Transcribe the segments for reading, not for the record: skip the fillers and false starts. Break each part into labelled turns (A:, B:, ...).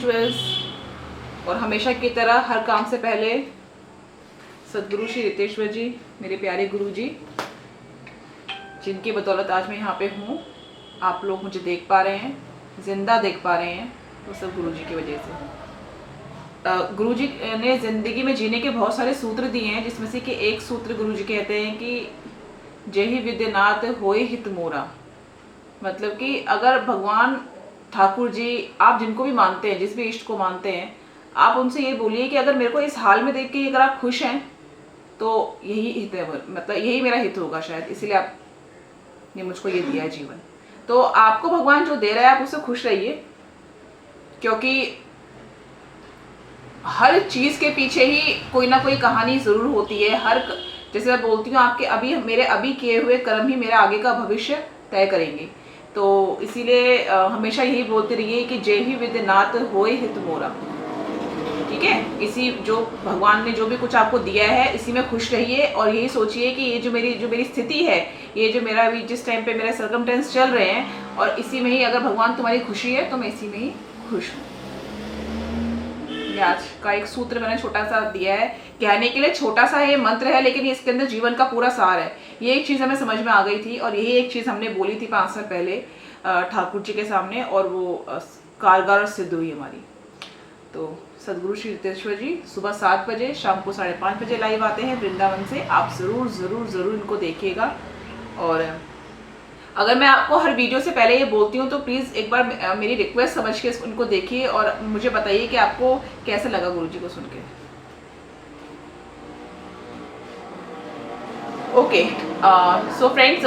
A: Jewels. और हमेशा की तरह हर काम से पहले सदगुरु श्री रितेश्वर जी, मेरे प्यारे गुरु जी, जिनकी बदौलत आज मैं यहाँ पे हूँ। आप लोग मुझे देख पा रहे हैं, जिंदा देख पा रहे हैं, तो सब गुरु जी की वजह से। गुरु जी ने जिंदगी में जीने के बहुत सारे सूत्र दिए हैं, जिसमें से कि एक सूत्र गुरु जी कहते हैं कि जेहि विद्यनाथ होए हित मोरा। मतलब कि अगर भगवान ठाकुर जी, आप जिनको भी मानते हैं, जिस भी इष्ट को मानते हैं, आप उनसे ये बोलिए कि अगर मेरे को इस हाल में देख के अगर आप खुश हैं तो यही हित है, मतलब यही मेरा हित होगा शायद, इसीलिए आपने मुझको ये दिया है जीवन। तो आपको भगवान जो दे रहा है आप उससे खुश रहिए, क्योंकि हर चीज के पीछे ही कोई ना कोई कहानी जरूर होती है। जैसे मैं बोलती हूँ, आपके अभी मेरे अभी किए हुए कर्म ही मेरा आगे का भविष्य तय करेंगे। तो इसीलिए हमेशा यही बोलते रहिए कि जय ही विद्यनाथ होए हित मोरा। ठीक है, इसी जो भगवान ने जो भी कुछ आपको दिया है इसी में खुश रहिए, और यही सोचिए कि ये जो मेरी स्थिति है, ये जो मेरा अभी जिस टाइम पे मेरे सर्कमटेंस चल रहे हैं, और इसी में ही अगर भगवान तुम्हारी खुशी है तो मैं इसी में ही खुश हूँ। आज का एक सूत्र मैंने छोटा सा दिया है, कहने के लिए छोटा सा ये मंत्र है, लेकिन इसके अंदर जीवन का पूरा सार है। ये एक चीज हमें समझ में आ गई थी, और यही एक चीज हमने बोली थी 5 साल पहले ठाकुर जी के सामने, और वो कारगर और सिद्ध हुई हमारी। तो सदगुरु श्री रितेश्वर जी सुबह 7 बजे, शाम को 5:30 बजे लाइव आते हैं वृंदावन से। आप जरूर जरूर जरूर इनको देखिएगा। और अगर मैं आपको हर वीडियो से पहले ये बोलती हूँ तो प्लीज़ एक बार मेरी रिक्वेस्ट समझ के उनको देखिए और मुझे बताइए कि आपको कैसा लगा गुरुजी को सुन के। ओके, सो फ्रेंड्स,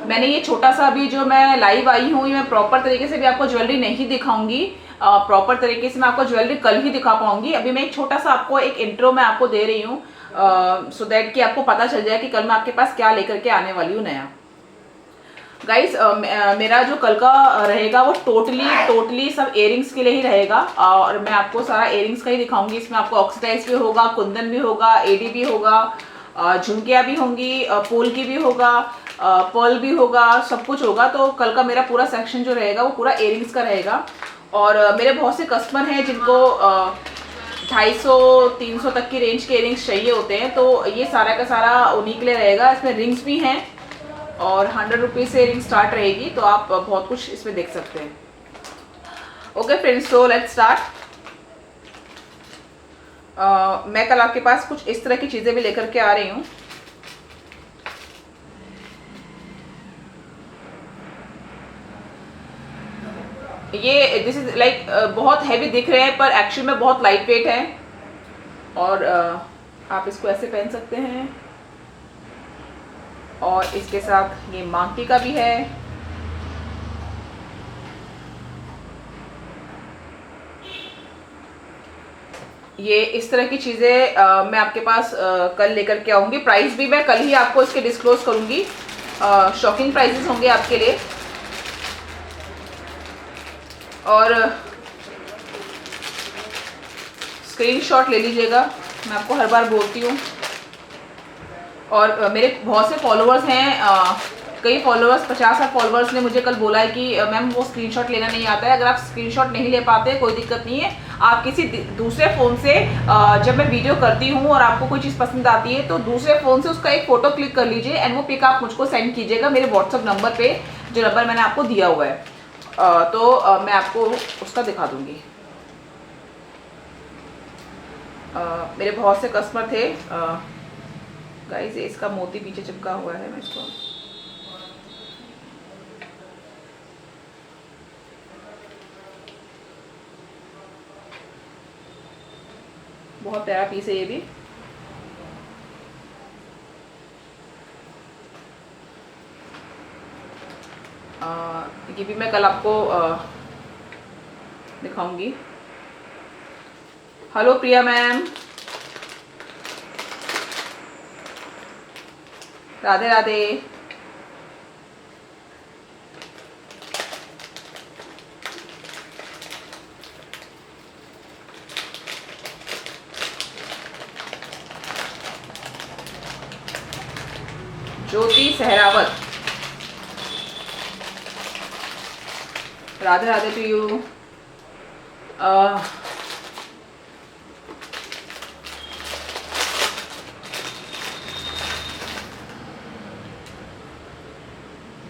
A: मैंने ये छोटा सा अभी जो मैं लाइव आई हूँ, ये मैं प्रॉपर तरीके से भी आपको ज्वेलरी नहीं दिखाऊंगी। प्रॉपर तरीके से मैं आपको ज्वेलरी कल ही दिखा पाऊंगी। अभी मैं एक छोटा सा आपको एक इंट्रो मैं आपको दे रही हूँ, सो दैट कि आपको पता चल जाए कि कल मैं आपके पास क्या लेकर के आने वाली हूँ नया। गाइस, मेरा जो कल का रहेगा वो टोटली सब इयरिंग्स के लिए ही रहेगा, और मैं आपको सारा इयरिंग्स का ही दिखाऊंगी। इसमें आपको ऑक्सीडाइज भी होगा, कुंदन भी होगा, एडी भी होगा, झुमकियाँ भी होंगी, पोल की भी होगा, पर्ल भी होगा, सब कुछ होगा। तो कल का मेरा पूरा सेक्शन जो रहेगा वो पूरा इयरिंग्स का रहेगा। और मेरे बहुत से कस्टमर हैं जिनको 250-300 तक की रेंज के इयरिंग्स चाहिए होते हैं, तो ये सारा का सारा उन्हीं के लिए रहेगा। इसमें रिंग्स भी हैं और 100 रुपीज से रिंग स्टार्ट रहेगी, तो आप बहुत कुछ इसमें देख सकते हैं। Okay friends, so let's start. मैं कल आपके पास कुछ इस तरह की चीजें भी लेकर के आ रही हूँ। ये दिस इज लाइक बहुत हैवी दिख रहे हैं, पर एक्चुअल में बहुत लाइट वेट है, और आप इसको ऐसे पहन सकते हैं। और इसके साथ ये मांगटी का भी है। ये इस तरह की चीजें मैं आपके पास कल लेकर के आऊंगी। प्राइस भी मैं कल ही आपको इसके डिस्क्लोज करूंगी। शॉकिंग प्राइसेस होंगे आपके लिए। और स्क्रीनशॉट ले लीजिएगा, मैं आपको हर बार बोलती हूँ। और मेरे बहुत से फॉलोअर्स हैं, कई फॉलोअर्स 50 फॉलोअर्स ने मुझे कल बोला है कि मैम वो स्क्रीनशॉट लेना नहीं आता है। अगर आप स्क्रीनशॉट नहीं ले पाते कोई दिक्कत नहीं है, आप किसी दूसरे फ़ोन से जब मैं वीडियो करती हूँ और आपको कोई चीज़ पसंद आती है तो दूसरे फ़ोन से उसका एक फ़ोटो क्लिक कर लीजिए, एंड वो पिक आप मुझको सेंड कीजिएगा मेरे व्हाट्सअप नंबर पे, जो नंबर मैंने आपको दिया हुआ है। तो मैं आपको उसका दिखा दूँगी। मेरे बहुत से कस्टमर थे। गाइस, इसका मोती पीछे चिपका हुआ है, मैं इसको बहुत प्यारा पीस है ये भी। ये भी मैं कल आपको दिखाऊंगी। Hello Priya ma'am, Radhe Radhe. Jyoti Sehrawat, Radhe Radhe to you.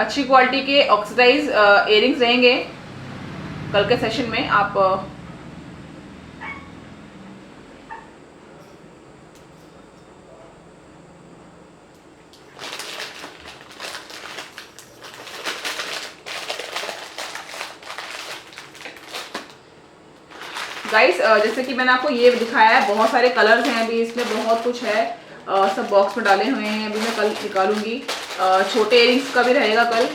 A: अच्छी क्वालिटी के ऑक्सीडाइज इयरिंग्स रहेंगे कल के सेशन में। आप गाइस जैसे कि मैंने आपको ये दिखाया है, बहुत सारे कलर्स हैं अभी इसमें, बहुत कुछ है। सब बॉक्स में डाले हुए हैं, अभी मैं कल निकालूंगी। छोटे इयरिंग्स का भी रहेगा कल।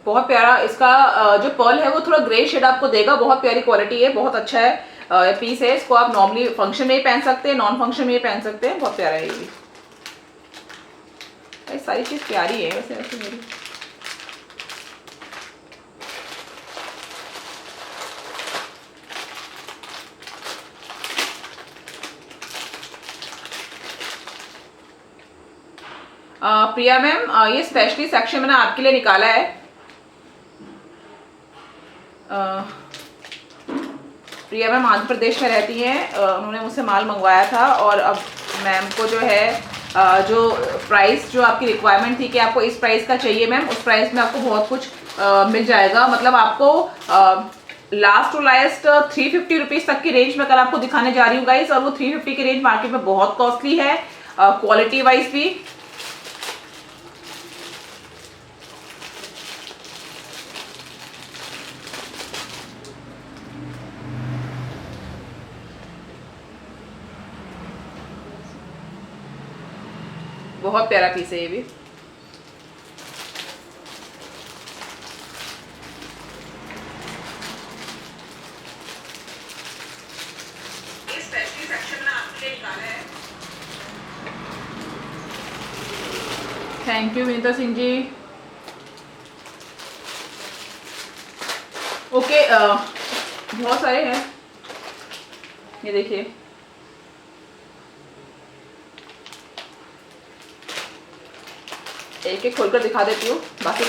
A: बहुत प्यारा इसका जो पर्ल है वो थोड़ा ग्रे शेड आपको देगा, बहुत प्यारी क्वालिटी है, बहुत अच्छा है पीस है। इसको आप नॉर्मली फंक्शन में ही पहन सकते हैं, नॉन फंक्शन में ही पहन सकते हैं, बहुत प्यारा है ये। सारी चीज प्यारी है वैसे वैसे मेरी। प्रिया मैम ये स्पेशली सेक्शन मैंने आपके लिए निकाला है। प्रिया मैम आंध्र प्रदेश में रहती हैं, उन्होंने मुझसे माल मंगवाया था और अब मैम को जो है जो प्राइस जो आपकी रिक्वायरमेंट थी कि आपको इस प्राइस का चाहिए मैम, उस प्राइस में आपको बहुत कुछ मिल जाएगा। मतलब आपको लास्ट टू लास्ट 350 रुपीज़ तक की रेंज में कल आपको दिखाने जा रही हूँ गाइस, और वो 350 की रेंज मार्केट में बहुत कॉस्टली है क्वालिटी वाइज भी। बहुत प्यारा पीस है ये भी। Thank you Vinita Singh ji. Okay बहुत सारे हैं, ये देखिए। एक एक खोलकर दिखा देती हूँ, बाकी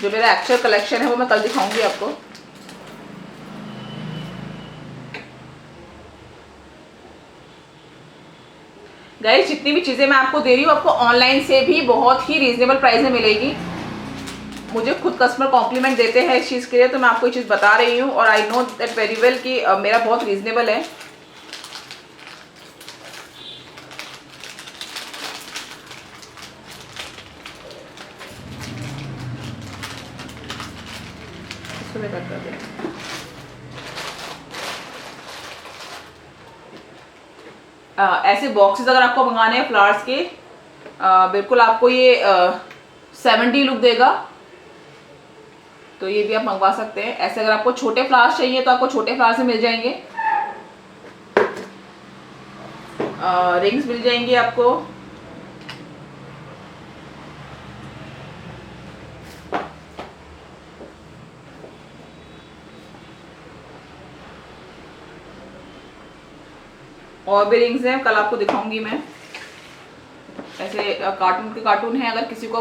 A: जो मेरा एक्चुअल कलेक्शन है वो मैं कल दिखाऊंगी आपको। गाइस जितनी भी चीज़ें मैं आपको दे रही हूँ आपको ऑनलाइन से भी बहुत ही रीजनेबल प्राइस में मिलेगी। मुझे खुद कस्टमर कॉम्प्लीमेंट देते हैं इस चीज़ के लिए, तो मैं आपको ये चीज़ बता रही हूँ और I know that very well कि मेरा बहुत रीजनेबल है। ऐसे बॉक्सेस अगर आपको मंगाने हैं फ्लावर्स के, बिल्कुल आपको ये 70 लुक देगा, तो ये भी आप मंगवा सकते हैं। ऐसे अगर आपको छोटे फ्लावर्स चाहिए तो आपको छोटे फ्लावर्स में मिल जाएंगे, रिंग्स मिल जाएंगी आपको। और भी रिंग्स हैं, कल आपको दिखाऊंगी मैं। ऐसे कार्टून के कार्टून हैं, अगर किसी को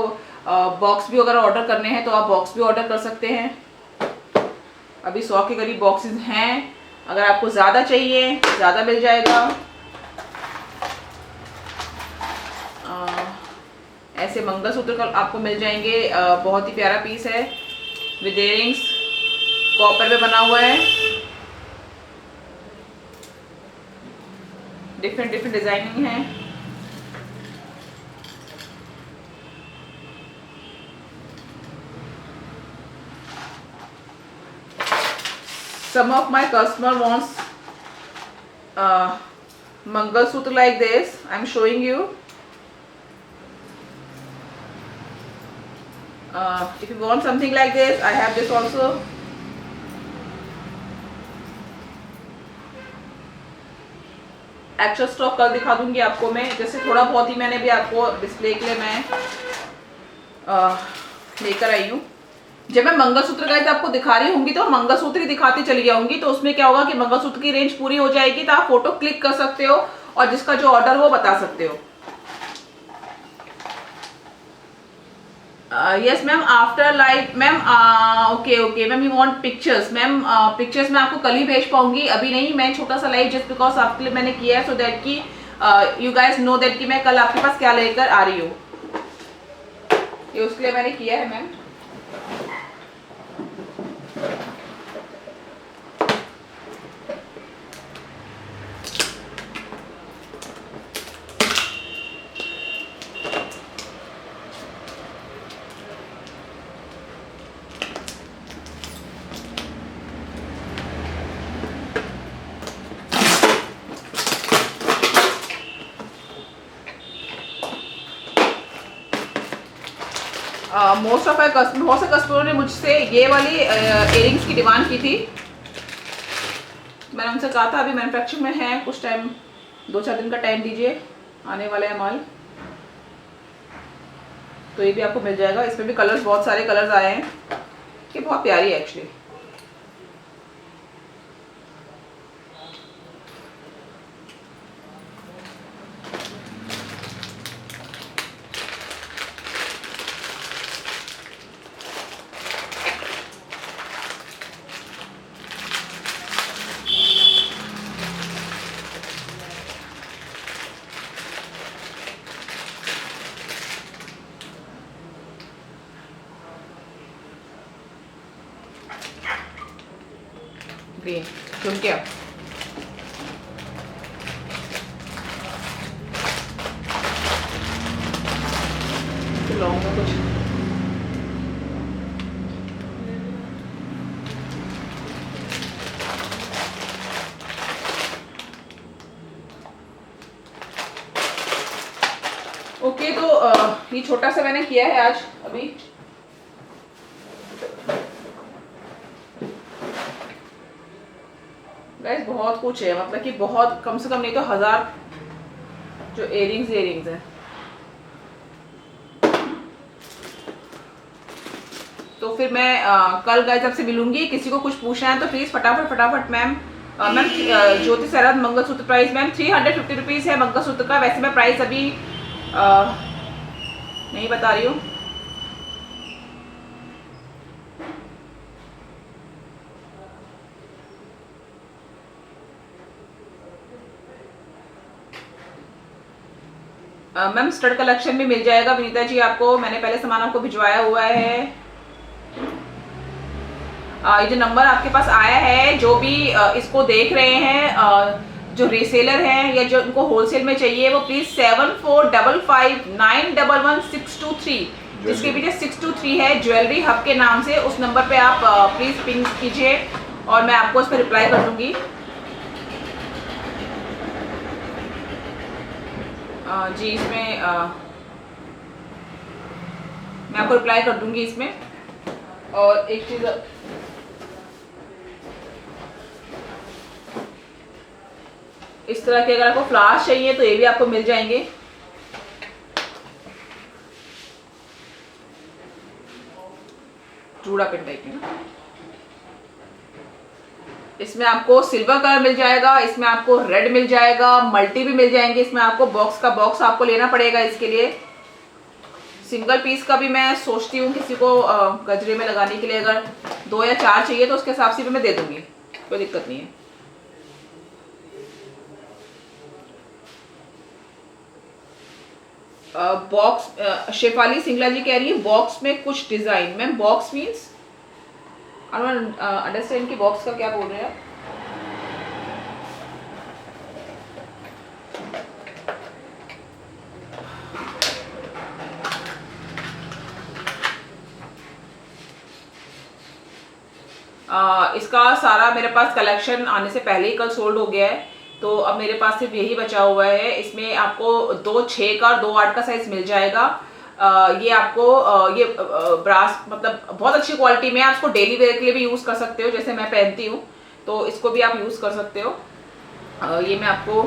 A: बॉक्स भी अगर ऑर्डर करने हैं तो आप बॉक्स भी ऑर्डर कर सकते हैं। अभी 100 के करीब बॉक्सेस हैं, अगर आपको ज़्यादा चाहिए ज़्यादा मिल जाएगा। ऐसे मंगलसूत्र का आपको मिल जाएंगे, बहुत ही प्यारा पीस है विद इयरिंग्स, कॉपर में बना हुआ है, डिफरेंट डिफरेंट डिजाइनिंग है। Some of my customer wants Mangalsutra like this. I'm showing you. If you want something like this, I have this also. Actual stock कल दिखा दूंगी आपको मैं, जैसे थोड़ा बहुत ही मैंने भी आपको डिस्प्ले के लिए मैं लेकर आई हूँ। जब मैं मंगलसूत्र गाइस आपको दिखा रही होंगी तो मंगलसूत्र ही दिखाती चली जाऊंगी, तो उसमें क्या होगा कि मंगलसूत्र की रेंज पूरी हो जाएगी, तो आप फोटो क्लिक कर सकते हो और जिसका जो ऑर्डर हो बता सकते हो। Yes ma'am, after live ma'am, okay okay ma'am, you want pictures ma'am. Pictures मैं आपको कल ही भेज पाऊंगी, अभी नहीं। मैं छोटा सा लाइव जस्ट बिकॉज आपके लिए मैंने किया है, सो दैट कि यू गाइस नो दैट कि मैं कल आपके पास क्या लेकर आ रही हूँ, ये उसके लिए मैंने किया है मैम। मोस्ट ऑफ बहुत से कस्टमरों ने मुझसे ये वाली इयरिंग्स की डिमांड की थी। मैंने उनसे कहा था अभी मैन्युफैक्चरिंग में है, कुछ टाइम 2-4 दिन का टाइम दीजिए, आने वाला है माल। तो ये भी आपको मिल जाएगा। इसमें भी कलर्स, बहुत सारे कलर्स आए हैं, ये बहुत प्यारी है एक्चुअली। ग्रीन झुमके लॉन्ग में कुछ ओके। तो ये छोटा सा मैंने किया है आज अभी। गाइस बहुत कुछ है, मतलब कि बहुत, कम से कम नहीं तो 1000 जो इयरिंग्स है। तो फिर मैं कल गाइस आपसे मिलूंगी। किसी को कुछ पूछना है तो प्लीज फटाफट ma'am. Ma'am Jyoti Sairaj mangalsutra price ma'am 350 rupees है मंगलसूत्र का। वैसे मैं प्राइस अभी नहीं बता रही हूँ। मैम स्टड कलेक्शन भी मिल जाएगा विनीता जी आपको, मैंने पहले सामान आपको भिजवाया हुआ है। ये जो नंबर आपके पास आया है, जो भी इसको देख रहे हैं, जो रीसेलर हैं या जो उनको होलसेल में चाहिए, वो प्लीज 74559111 जिसके पीछे 623 है ज्वेलरी हब के नाम से, उस नंबर पे आप प्लीज पिंग कीजिए और मैं आपको उस पर रिप्लाई कर दूंगी। जी इसमें मैं आपको रिप्लाई कर दूंगी इसमें। और एक चीज, इस तरह के अगर आपको फ्लावर्स चाहिए तो ये भी आपको मिल जाएंगे। चूड़ा पिन टाइप में, इसमें आपको सिल्वर कलर मिल जाएगा, इसमें आपको रेड मिल जाएगा, मल्टी भी मिल जाएंगे। इसमें आपको बॉक्स का बॉक्स आपको लेना पड़ेगा इसके लिए। सिंगल पीस का भी मैं सोचती हूँ किसी को गजरे में लगाने के लिए अगर 2 या 4 चाहिए तो उसके हिसाब से भी मैं दे दूंगी, कोई दिक्कत नहीं है। बॉक्स शेफाली सिंगला जी कह रही है बॉक्स में कुछ design. Ma'am box means I don't understand कि बॉक्स का क्या बोल रहे हैं आप। इसका सारा मेरे पास कलेक्शन आने से पहले ही कल सोल्ड हो गया है, तो अब मेरे पास सिर्फ यही बचा हुआ है। इसमें आपको 2 6 का और 2 8 का साइज मिल जाएगा। ये आपको ये ब्रास मतलब बहुत अच्छी क्वालिटी में, आप इसको डेली वेयर के लिए भी यूज़ कर सकते हो, जैसे मैं पहनती हूँ तो इसको भी आप यूज़ कर सकते हो। ये मैं आपको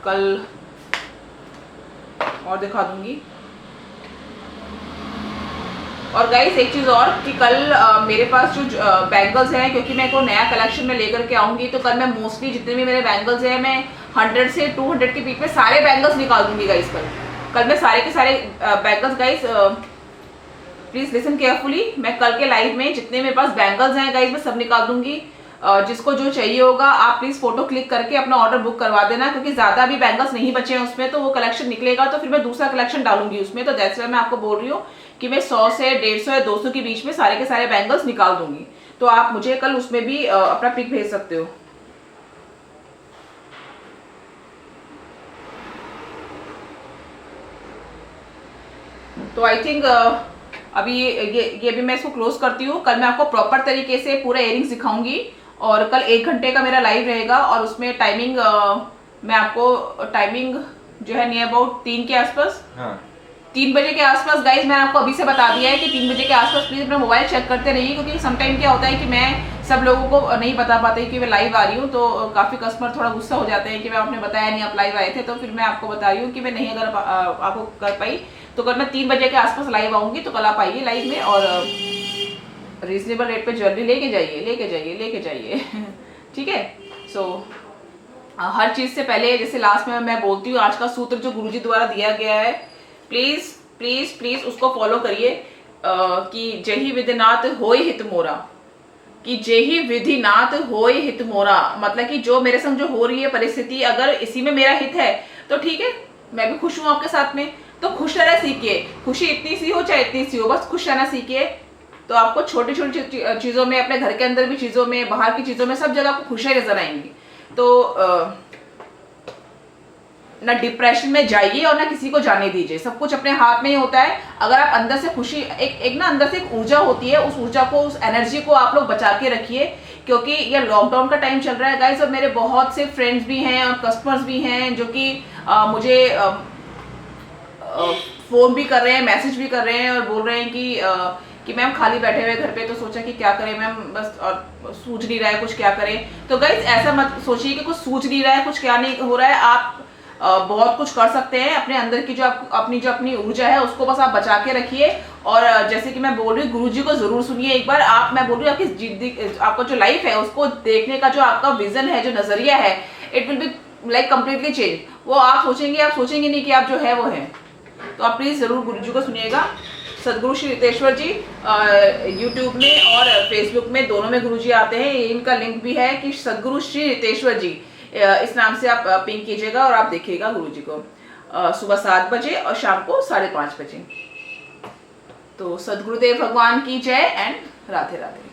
A: कल और दिखा दूंगी। और गाइस एक चीज़ और कि कल मेरे पास जो बैंगल्स हैं, क्योंकि मैं को नया कलेक्शन में लेकर के आऊँगी, तो कल मैं मोस्टली जितने भी मेरे बैंगल्स हैं मैं 100 से 200 के बीच में सारे बैंगल्स निकाल दूंगी गाइस। कल मैं सारे के सारे bangles guys, please listen carefully, मैं कल के लाइव में जितने मेरे पास बैंगल्स हैं गाइस मैं सब निकाल दूंगी। जिसको जो चाहिए होगा आप प्लीज़ फोटो क्लिक करके अपना ऑर्डर बुक करवा देना, क्योंकि ज़्यादा अभी बैंगल्स नहीं बचे हैं उसमें, तो वो कलेक्शन निकलेगा तो फिर मैं दूसरा कलेक्शन डालूंगी उसमें। तो दैट्स व्हाई मैं आपको बोल रही हूँ कि मैं 100 से 150 या 200 के बीच में सारे के सारे बैंगल्स निकाल दूंगी। तो आप मुझे कल उसमें भी अपना पिक भेज सकते हो। तो आई थिंक अभी ये भी मैं इसको क्लोज करती हूँ। कल मैं आपको प्रॉपर तरीके से पूरा इयरिंग्स दिखाऊंगी, और कल 1 घंटे का मेरा लाइव रहेगा, और उसमें टाइमिंग मैं आपको टाइमिंग जो है नियर अबाउट 3 के आसपास, हाँ 3 बजे के आसपास गाइज मैंने आपको अभी से बता दिया है कि 3 बजे के आसपास प्लीज अपना मोबाइल चेक करते रहिए, क्योंकि समटाइम क्या होता है कि मैं सब लोगों को नहीं बता पाती कि मैं लाइव आ रही हूँ, तो काफ़ी कस्टमर थोड़ा गुस्सा हो जाते हैं कि मैं आपने बताया नहीं आप लाइव आए थे। तो फिर मैं आपको बता रही हूँ कि मैं नहीं अगर आपको कर पाई तो कल मैं 3 बजे के आसपास लाइव आऊँगी, तो कल आप आइए लाइव में, और रीजनेबल रेट पे ज्वेलरी लेके जाइए ठीक है। सो हर चीज़ से पहले जैसे लास्ट में मैं बोलती हूँ, आज का सूत्र जो गुरुजी द्वारा दिया गया है, प्लीज प्लीज प्लीज उसको फॉलो करिए कि जही विधिनाथ होय हित मोरा, कि जही विधिनाथ होय हित मोरा, मतलब कि जो मेरे संग जो हो रही है परिस्थिति, अगर इसी में मेरा हित है तो ठीक है, मैं भी खुश हूँ आपके साथ में, तो खुश रहना सीखिए। खुशी इतनी सी हो चाहे इतनी सी हो, बस खुश रहना सीखिए। तो आपको छोटी छोटी चीज़ों में, अपने घर के अंदर भी चीज़ों में, बाहर की चीज़ों में, सब जगह आपको खुशियाँ नजर आएंगी। तो ना डिप्रेशन में जाइए और ना किसी को जाने दीजिए, सब कुछ अपने हाथ में ही होता है। अगर आप अंदर से खुशी, एक ना अंदर से एक ऊर्जा होती है, उस ऊर्जा को, उस एनर्जी को आप लोग बचा के रखिए, क्योंकि ये लॉकडाउन का टाइम चल रहा है गाइस, और मेरे बहुत से फ्रेंड्स भी हैं और कस्टमर्स भी हैं जो कि मुझे फोन भी कर रहे हैं, मैसेज भी कर रहे हैं और बोल रहे हैं कि मैम खाली बैठे हुए घर पे, तो सोचा कि क्या करें मैम, बस और सूझ नहीं रहा है कुछ क्या करें। तो गाइस ऐसा मत सोचिए कि कुछ सूझ नहीं रहा है, कुछ क्या नहीं हो रहा है, आप बहुत कुछ कर सकते हैं। अपने अंदर की जो अपनी ऊर्जा है उसको बस आप बचा के रखिए। और जैसे कि मैं बोल रही हूँ, गुरुजी को जरूर सुनिए एक बार आप। मैं बोल रही हूँ आपकी जिंदगी, आपका जो लाइफ है उसको देखने का जो आपका विजन है, जो नजरिया है, it will be like completely change. वो आप सोचेंगे नहीं कि आप जो है वो है। तो आप प्लीज जरूर गुरुजी को सुनिएगा। सदगुरु श्री रितेश्वर जी यूट्यूब में और फेसबुक में दोनों में गुरुजी आते हैं। इनका लिंक भी है कि सदगुरु श्री रितेश्वर जी, इस नाम से आप पिंग कीजिएगा और आप देखिएगा गुरुजी को सुबह 7 बजे और शाम को 5:30 बजे। तो सदगुरुदेव भगवान की जय एंड राधे राधे।